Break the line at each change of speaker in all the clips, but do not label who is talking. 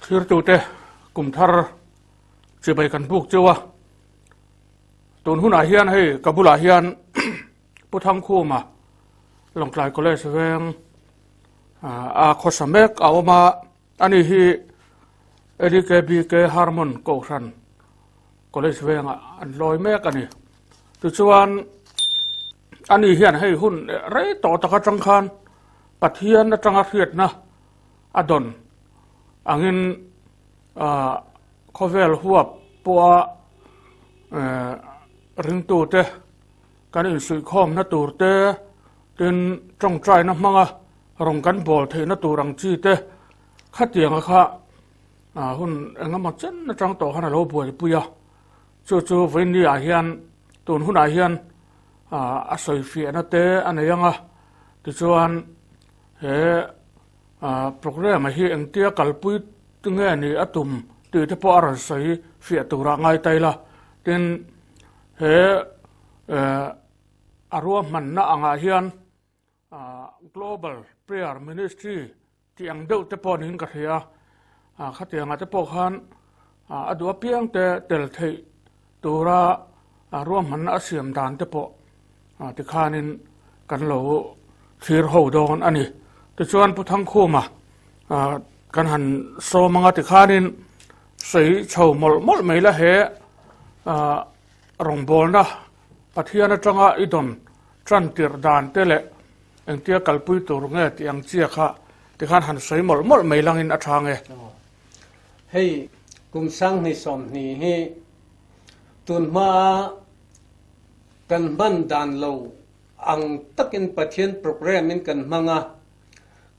thir tu te kum thar chi bai kan buk chewa tun hun a hian hei kabula hian puthang khu ma longklai college veng a khosamek awma ani hi LKBK Harmon Kosan college veng an loi mek ani tu chuan ani hian hei hun rei to taka tangkhan pathian na tanga thiat na adon angin khovel huap puwa ring tu te kan in sui khom na tur te tin trong trai na manga rong kan bol the na turang chi te khatiang kha hun engama chen na tang to hana lo boi puya chu vein ni a hian tun hun a hian a soi fi na te anayanga ti chuan he program hi engtia kalpui tunge ni atum ti te po aran sai fi tura ngai taila tin he arwa man na anga hian global prayer ministry ti ang deuh te pon hin ka thia khatianga te po khan adua piang te tel thei tura arwa man na asiam dan te po ti khanin kan lo thir ho don ani ti chuan puthang khu ma kan han so manga ti khanin sei chho mol mai la he rong bol na pathian atanga idon tran tir dan tele engtia kalpui tur nge ti ang chia kha ti khan han sei mol mai langin athange
hei kum sang ni som ni hi tun ma kan ban dan lo ang takin pathian program in kan manga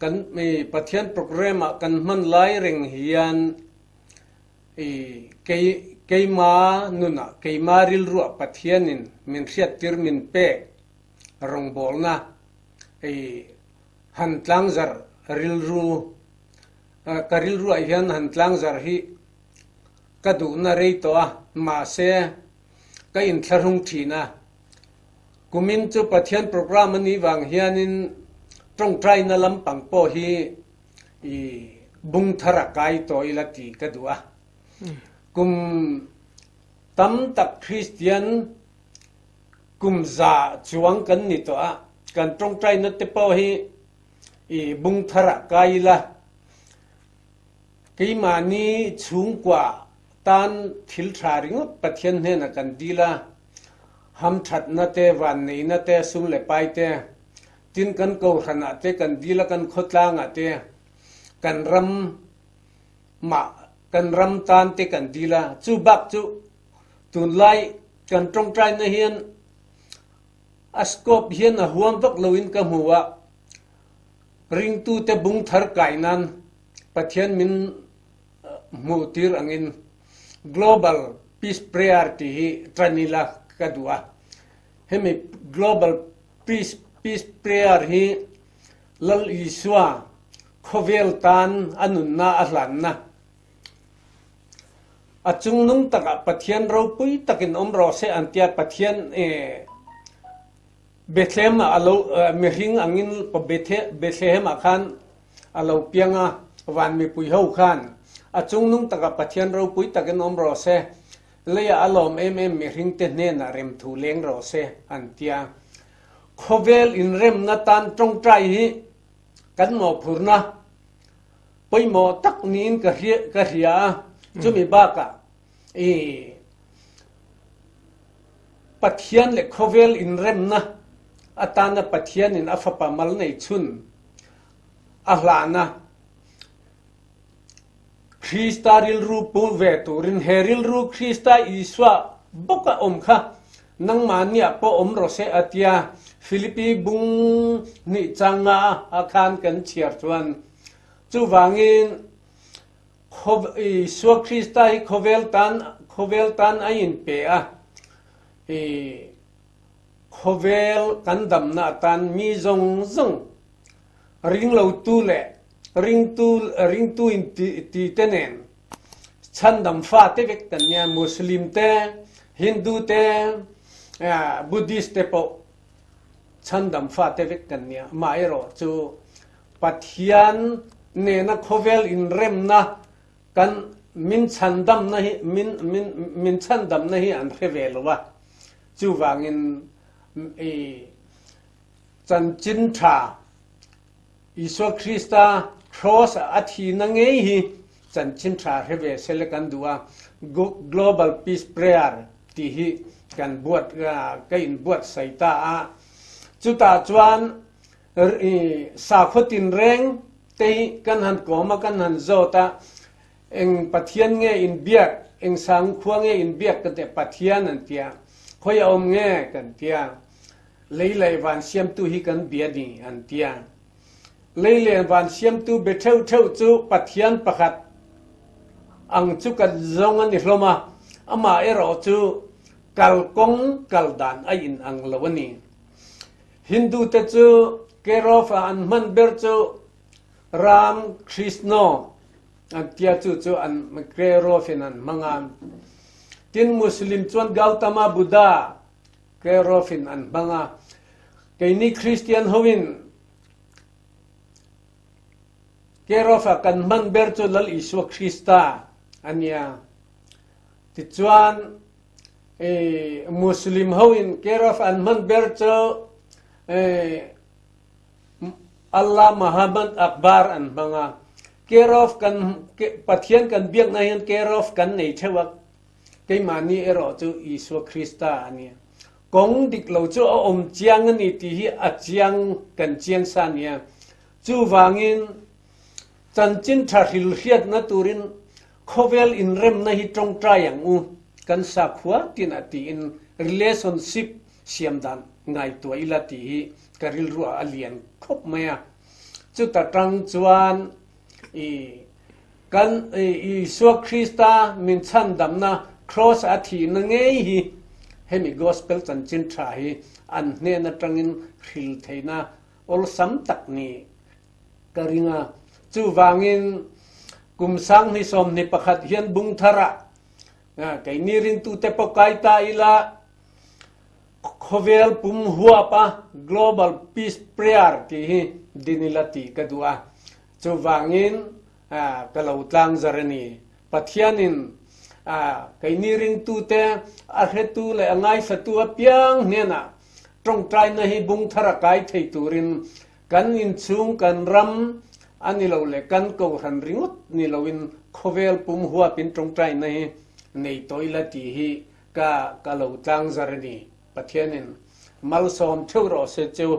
kan mi pathian program kan man lai ring hian kei ma nuna kei ma ril ru pathianin min riat tir min pe rong bol na han tlang zar ril ru karil ru hian han tlang zar hi kadu na rei to ma se ka in tharung thina kumin chu pathian program ani wang hianin trong trai na lampang po hi bung thara kai to ilati kadua kum tam tak Christian kum za chuang kan ni to kan trong trai na te po hi bung thara kai la kei mani chung kwa tan thil tharing pathian he na kan dila ham that na te wan nei na te sum le pai te tin kan ko khana te kan dila kan khotlang ate kan ram tan te kan dila chu bak chu tun lai kan trong trai na hian askop hian a huam vak loin ka huwa ring tu te bung thar kai nan pathian min mutir angin global peace prayer ti tranila kadua hemi global peace prayer hi lal iswa khovel tan anun na ahlan na achung nung taka pathian ro pui takin omro se antia pathian Bethlehem alo mehring angin pa Bethlehem akhan alo pianga wan mi pui ho khan achung nung taka pathian ro pui takin omro se leya alom mehring te ne na rem thu leng ro se antia khovel in rem na tan trong trai hi kan mo phurna poi mo tak nin ka ria chumi ba ka pathian le khovel in rem na atana pathian in afapa mal nei chun ahlana Krista ril ru pu ve turin heril ru Krista iswa boka omkha nang mania po omro se atia Philippi bung ni changa akhan kan chiar chuan chu wangin iswa Krista hi khovel tan ain pe khovel kan dam na tan mi zong ring lo tu le ring tu in ti tenen chandam fa te vek tan nya muslim te hindu te buddhist te po chandam fa te vek tan nya mai ro chu pathian ne na khovel in rem na กันมินชันดำนะฮิมินชันดำนะฮิอันเรเวลวะจูวางินจันจินทราอิสวคริสตาครอสอาทินังเอฮิจันจินทราเรเวเซเลกันดัว global peace prayer ที่ฮิกันบวชกันบวชใส่ตาจุตาจวนสาขตินแรงเตยกันหันกอมากันหันโจตาเองปัทยานเงอินเบียกเองสังควงเงอินเบียกกันแต่ปัทยานันเตียคอยเอาเงกันเตียเลยวันเสียมตุฮิกันเบียดีอันเตียเลยวันเสียมตุเบเท่าจูปัทยานประคัดอังจูกันจงอันนี้ลมาอามาเอรอจูกัลกงกัลดานไออินอังลวันนี้ฮินดูเตจูเกรอฟอันมันเบรจูรามคริสโนอันเตียจูอันเกรอฟินันมังอันทินมุสลิมชวนกาวตามาบุดาเกรอฟินอันมังอันเกนี่คริสเตียนฮวินเกรอฟกันมันเบรจูลลอิสวคริสตาอันเนี้ยติจวนมุสลิมฮวินเกรอฟอันมันเบรจูอัลลอฮ์มหาบัดอักบาร์อันบังอาเกรอฟกันปัทยันกันเบียงนายันเกรอฟกันในเทวักเกมานีเอรอจูอิสวคริสตาอันนี้กงดิกเราจูอมเจียงนี่ที่ฮีอัจเจียงกันเจียงสานีจูวางินจันจินทาริลเฮียดนัตูรินโคเวลอินเรมนะฮิตรงใจอย่างกันสักหัวตินอติอิน relationship เสียมดันไงตัวอิลาติฮิการิลรัวอเลียนครบไหมจุดตรังจวนกันอิสวคริสตามินชันดำนะครอสอาทินังเงฮีเฮมิกอสเปลจันจินทราฮีอันเนนตรังอินฮิลเทนะอลสัมตักนีการิงาจูวางินกุมสังนิสมนิปขัดเฮียนบุงทาระไกนิรินตุเตปกายตาอิลาKhovel pum hua pa global peace prayer ki dinilati kadua chuwangin kalau tlang zarani pathianin kainiring tu te arhetu le angai satua piang nena trong trai na hi bung thara kai thei turin kan in chung kan ram anilo le kan ko ran ringut ni lowin khovel pum hua pin trong trai na hi nei toilati hi kalau tlang zarani pathianin malsom thuro se chu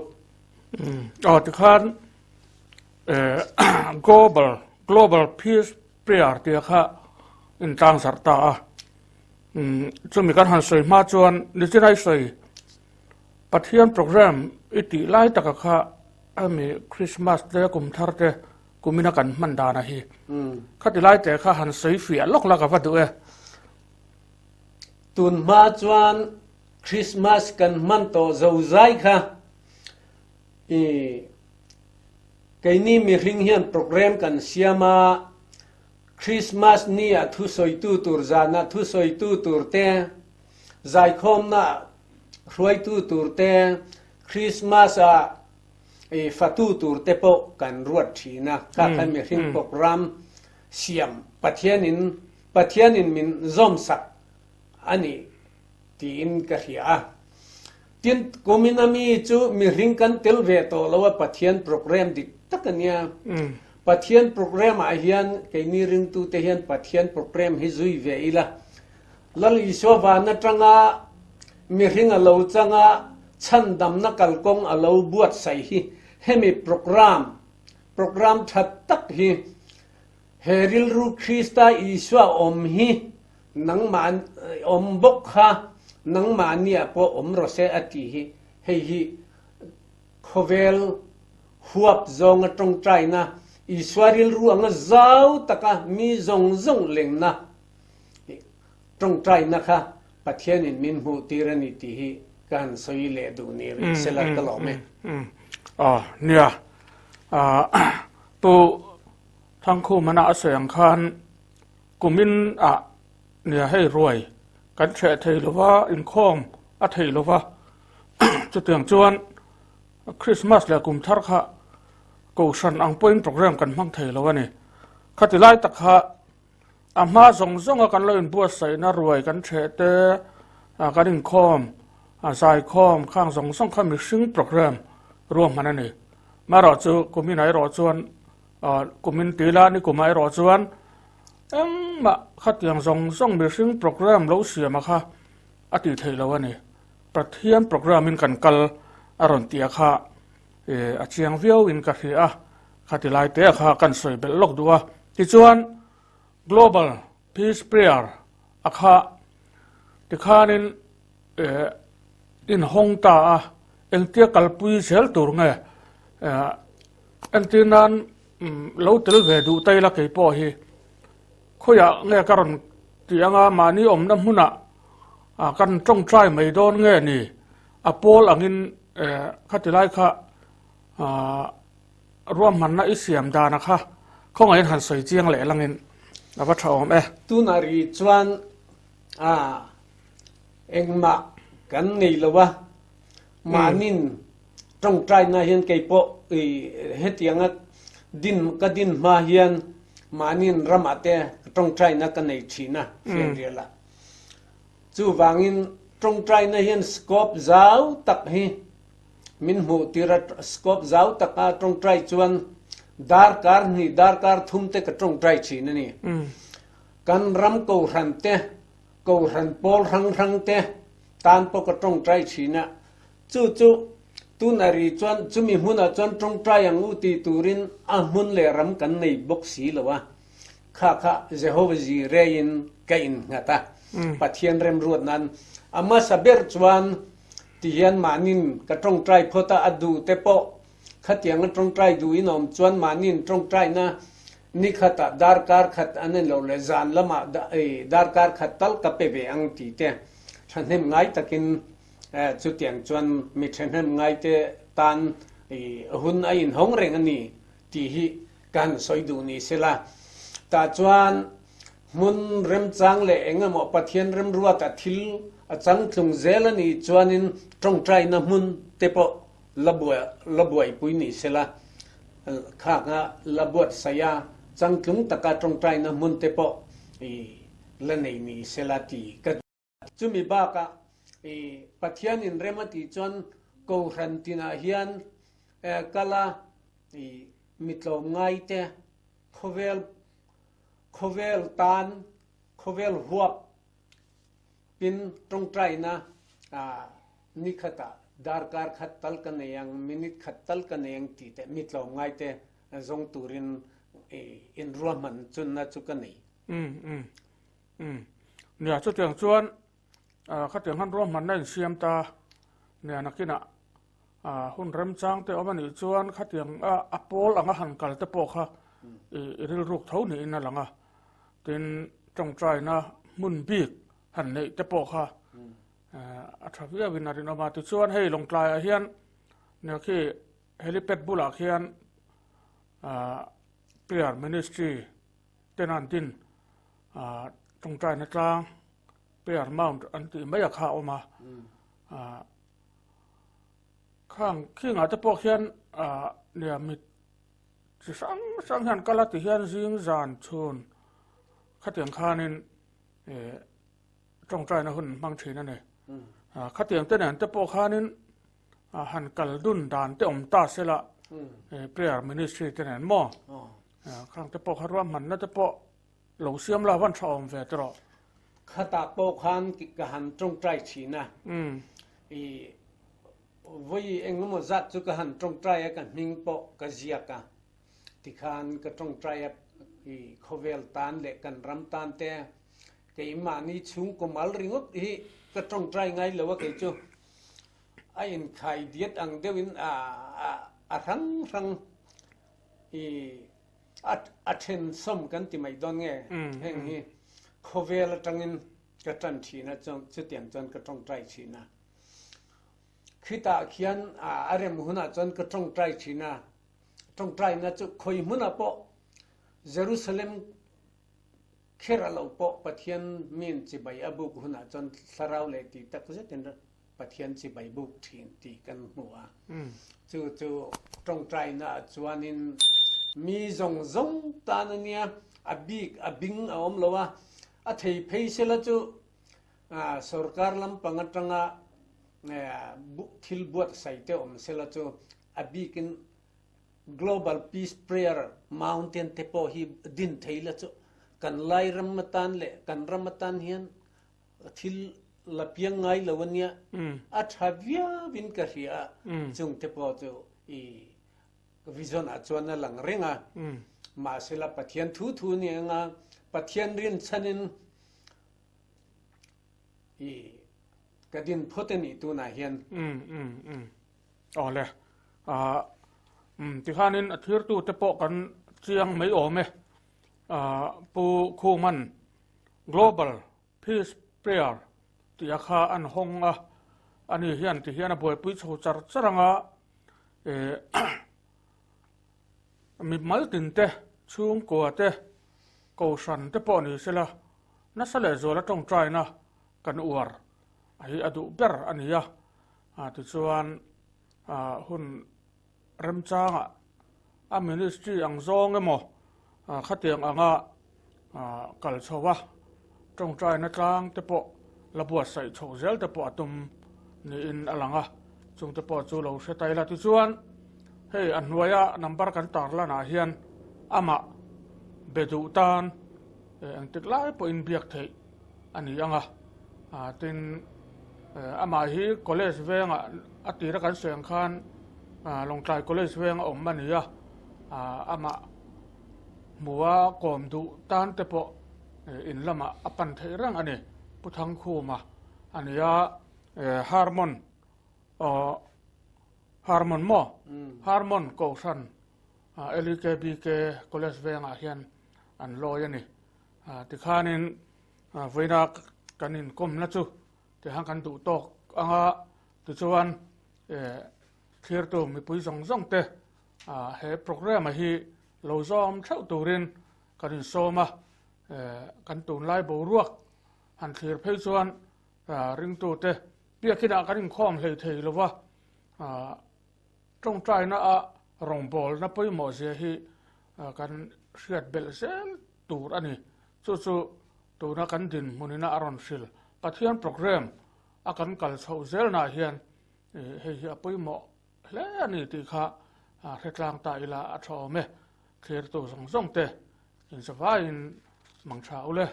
ทุกท่านglobal peace prayer ที่ค่ะอินทางสัตตาจะมีการหันใส่มาจวนดิจิทัลใส่ปฏิญาณโปรแกรมอิติไล่ตะกะค่ะมีคริสต์มาสเดย์กุมทาร์เดกุมินักันมันดานะฮีข้าติไล่แต่ข้าหันใส่เฟียลกละกับวัดด้วย
ตุนมาจวนคริสต์มาสกันมันโตเจ้าใจค่ะไกนี่มีริงเฮียนโปรแกรมกันเสียมาคริสต์มาสนี่ทุสอยตูตูร์จานะทุสอยตูตูร์เตใจคอมนะรวยตูตูร์เตคริสต์มาสฟาตูตูร์เตโปกันรวดทีนะข้าใครมีริงโปรแกรมเสียมปัทยานินมินซอมสักอันนี้ที่อินกะเฮียที่กุมินามีจูมีริงกันเทลเวโตแล้วว่าปัทยันโปรแกรมดิตักเนี่ยปัทยันโปรแกรมอาเฮียนแค่นี้ริงตูเทียนปัทยันโปรแกรมฮิซุยเวอีละแล้วอิสวานะจังอามีริงอาลูจังอาฉันดำนักกัลกงอาลูบวชใส่ฮีให้มีโปรแกรมทัดตักฮีเฮริลรูคริสตาอิสวาอมฮีนังมันอมบกฮะนังมาเนี่ยพออมรสเซอติฮีเฮีโคเวลหัวจงตรงใจนะอิสวาริลรู้งเจ้าตะกะมีจงเล็งนะตรงใจนะคะปัทยานินมินหูตีรนิติฮีการสวยเลดูนี่เสลักตลอดไหม
เนี่ยตัวทั้งคู่มันอาศัยอังคารกุมินเนี่ยให้รวยกันแฉะเทหรือว่าอินคอมเทหรือว่าจะเตียงจวนคริสต์มาสและกลุ่มทักค่ะกูสันอังเป็นโปรแกรมกันมั่งเทหรือว่านี่ข้าติไล่ตักค่ะ อามาส่งกันเลยบัวใส่น่ารวยกันเฉเตกันดิ่งคอมสายคอมข้างส่งข้ามีซึ่งโปรแกรมรวมมันนี่มารอจูกุมินไหนรอจวนกุมินตีลานี่กุมายรอจวนมาขัดยังส่งมีซึ่งโปรแกรมเราเสียมาค่ะอดีตเทลวันนี้ประเทียนโปรแกรมมินกันกัลอารมณ์เตียค่ะอาเชียงวิวอินกันที่ขัดที่ไล่เตะค่ะกันสวยเป็นโลกดัวที่จวน global peace prayer อาค่ะที่ข้านินอินฮงตาเอ็งเตียกัลปุยเซลตัวไงเอ็งที่นั้นเราเตลเวดูไตละกี่ปอฮีเขาอยากเงี้ยการที่ยังมานี่น้ำหุ่นกันจ้องใจไม่โดนเงี้ยนี่โปลอังอินขัดที่ไล่ค่ะร่วมมันน่ะอิเสียมดานะคะเขาไงหันใส่เจียงแหล่ลังอินแล้วก็ชอบ
ตุนารีจวนเอ็งมากันนี่ละวะมานินตรงใจนะเฮียนไก่ปอเฮ็ดยังดินก็ดินมาเฮียนมานินรำอาเตตรงใจนะกันในชีนะเฮียนเรียละจู่วางินตรงใจนะเฮียนสกอบเจ้าตักฮีมินหูตีระสกอบเจ้าตักตรงใจจวนดาร์การทุ่มเตกตรงใจชีนั่นนี่กันรำกูรันเตกูรันโปลรังเตตานปกตรงใจชีนะจู่ตุนารีจวนจุมีมุนจวนตรงใจยังอุติตูรินมุนเลรำกันในบกสีละวะข้าเจโฮวจีเรยินกันงะตาปัทเทียนเริ่มรวดนั้นมาสเบรจวนที่ยันมานินกตรงใจพอตาอดูเตปอขัดยังตรงใจดูอินอมจวนมานินตรงใจนะนี่ขัดดาร์การขัดอันนั้นเราเลยจานละมาดาร์การขัดตัลกับเปเบอังตีเตฉันเห็นไงตะกินจุดอย่างจวนมีฉันเห็นไงเตตันหุ่นไอ้หงเร่งอันนี้ที่การสอยดูนี่เสละตาจวนมุนเริ่มจังเลยเองหมอปัทเทียนเริ่มรัวแต่ทิลจังถึงเจลนี่จวนินตรงใจน้ำมุนเตปละบวยปุยนี่เสละข้างละบวชสยาจังถึงตะการตรงใจน้ำมุนเตปละนี่เสละที่ก็จุมีบ้ากะปัทเทียนอินเรมติจวนกูรันตินาเฮียนกะลามิตรไงเตโคเวลตานโคเวลหัวเป็นตรงใจนะนิขตาดาร์การขัดตัลกันยังมินิขัดตัลกันยังตีเตมิตรไงเตจงตูรินอินรวมมันจุนนะจุกันนี่
เนี่ยจุดอย่างชวนขัดอย่างหันรวมมันได้เสียมตาเนี่ยนักกินะหุ่นเริ่มจังแต่เอามันอีชวนขัดอย่างโปลหันกัลเตปอค่ะเรื่องรูปเท่านี้นั่นหลังเป็นตรงใจนะมุนบีกหันในเตปอค่ะอัฐวิวินารินมาติชวนให้ลงกลายเฮียนเนี่ยคือเฮลิเป็ดบุลาเฮียนเปียร์มินิสทรีเตนันตินตรงใจนะจางเปียร์มาวน์อันที่ไม่อยากเข้ามาข้างขี้อาจจะปอกเฮียนเนี่ยมีสังหันกลาติเฮียนซิงจานชนขัดอย่างข้านินตรงใจนะหุ่นบางทีนั่นเองขัดอย่างเต้นเนี่ยเตปอข้านินหันกัลดุนดานเตอมตาเสละเปรียร์มินิสทรีเต้นเนี่ยหม้อข้างเตปอข้ารวมมันน่าเตปอหลงเสียมลาวันชอมเวตรอ
ขัดปอข้านกิกหันตรงใจชีนะวัยเองมั่วจัดจุกหันตรงใจกันมิงปอกเจียกะที่ขานก็ตรงใจโคเวลตานเล็กกันรำตานเตะque imani chung ko mal ringot hi ka tong trai ngai lo wa ke chu a in khai diet ang dewin a rang a then som kan ti mai don nge heng hi khovel tangin ka tan thi na chong chu tiang chon ka tong trai chi na khita khian a rem huna chon ka tong trai chi na tong trai na chu khoi huna po Jerusalem Kerala po pathian min chi bai abu huna chon sarau le ti tak je ten pathian chi bai buk thin ti kan hua chu tong trai na chuanin มีจงจงตานเนี่ยอบิกอบิงอมลวะอเทยเพยเสละจูสรการลำปังตังะทิลบวชใส่เตอมเสละจูอบิกิน global peace prayer mountain te po hi din theila chu kan lai ramatan le kan ramatan hian thil lapiang ngai lawania athavia win ka ria chung te po chu I vision a chuan lang renga ma sela pathian thu thu ni nga pathian rin chanin I kadin photeni tu na hian
oleที่ข้านินที่ตู้จะปกันเชียงไม่ออกไหมปูคู่มัน global peace prayer ที่อาคาอันหงอันนี้เฮียนที่เฮียนบ่อยปุ้ยโชจารจรังมีมัลตินเตช่วงกัวเตกูสันเตปอนี่สิละนั่นสละโจละตรงใจนะกันอวดไอ้อดุเบอร์อันนี้ที่ชวนหุ่นเริ่มจ้างมินิสทรีอังซองก็มั้งขัดเตียงกัลชาวะตรงใจนักจ้างเตปอระบวดใส่โชว์เซลเตปอตุมนี่อินอลังจงเตปอจูเราเสตายละที่ชวนเฮ้ยอันวัยนับกันตาร์ละนาเฮียนเบดูตันอันติดไล่ปอินเบียกเทอันนี้ตินฮีคอลเลจเวงตีระกันเสียงคันลงใจคอลเลจเวงมันนี่มัวกอมดูตันเตปอินละปันเทรังอันนี้พุทธังคูมาอันนี้ฮาร์มอนฮาร์มอนโกสันLKBK คอลเลจเวงเฮียนอันลอยนี่ที่ข้านินเวลากันนินกลมนะจูที่ห่างกันดูตกที่ชวนเทียร์ตัวมีปุยส่งเตะให้โปรแกรมที่เราซ้อมเช่าตัวเรียนกันนินโซมากันตูนไล่บูรวกหันเทียร์เพย์ชวนริงตัวเตะเปียคิดกันนินข้อมเลยเทหรือว่าตรงใจนะรองบอลนะปุยหมอเสียที่กันเสียดเบลเซนตัวอันนี้จู่ๆตัวนักกันดินมุนินาอารอนซิลปัจจัยโปรแกรมอาการกัลเซาเซลนาเฮียนเฮียปุยหมอแล้วนี่ที่ข้าเรื่องต่างตายละชอบไหมเทียร์ตัวส่งเตะอินสบายอินมังชาวเลย